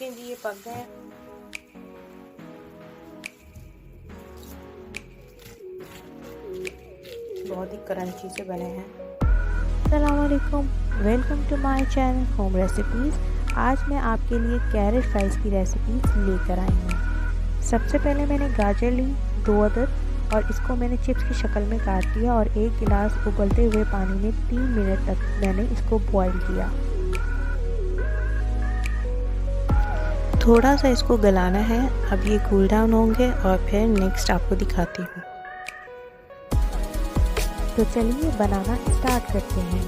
देखें जी, ये पक गए हैं। बहुत ही क्रंची से बने हैं। अस्सलामुअलैकुम, welcome to my channel home recipes. आज मैं आपके लिए कैरेट फ्राइज़ की रेसिपीज़ लेकर आई हूँ। सबसे पहले मैंने गाजर ली 2 अदद और इसको मैंने चिप्स की शक्ल में काट लिया और 1 गिलास उबलते हुए पानी में 3 मिनट तक मैंने इसको बॉईल किया। थोड़ा सा इसको गलाना है। अब ये कूल डाउन होंगे और फिर नेक्स्ट आपको दिखाती हूँ। तो चलिए बनाना स्टार्ट करते हैं।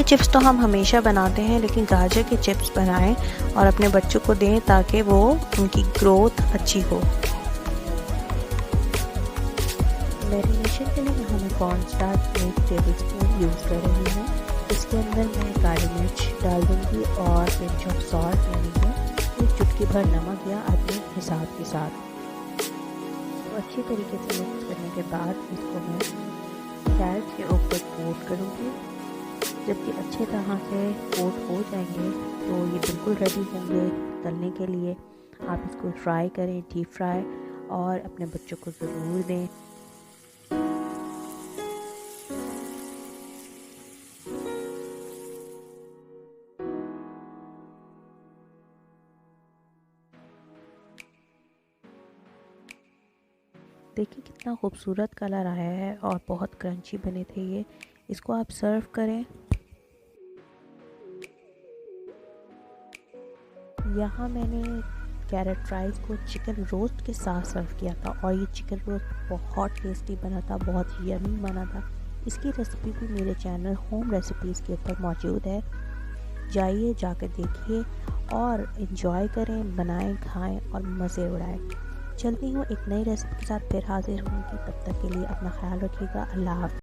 चिप्स तो हम हमेशा बनाते हैं, लेकिन गाजर के चिप्स बनाएं और अपने बच्चों को दें ताकि वो उनकी ग्रोथ अच्छी हो। मैरिनेशन के लिए हमें कॉर्न स्टार्च 1 टेबलस्पून यूज़ कर रही हूँ। इसके अंदर मैं काली मिर्च डाल दूँगी और पिंच ऑफ सॉल्ट लेंगे, एक चुटकी भर नमक या अपने हिसाब के साथ। तो अच्छी तरीके से मिक्स करने के बाद इसको मैं कैरेट के ऊपर कोट करूँगी। जब ये अच्छे तरह से कोट हो जाएंगे तो ये बिल्कुल रेडी होंगे तलने के लिए। आप इसको फ्राई करें, डीप फ्राई, और अपने बच्चों को ज़रूर दें। देखिए कितना खूबसूरत कलर आया है और बहुत क्रंची बने थे ये। इसको आप सर्व करें। यहाँ मैंने कैरेट फ्राइज़ को चिकन रोस्ट के साथ सर्व किया था और ये चिकन रोस्ट बहुत टेस्टी बना था, बहुत यमी बना था। इसकी रेसिपी भी मेरे चैनल होम रेसिपीज़ के ऊपर मौजूद है। जाइए, जाकर देखिए और इन्जॉय करें, बनाएं, खाएं और मज़े उड़ाएं। चलती हूँ एक नई रेसिपी के साथ फिर हाजिर होंगी। तब तक के लिए अपना ख्याल रखिएगा। अल्लाह हाफ़िज़।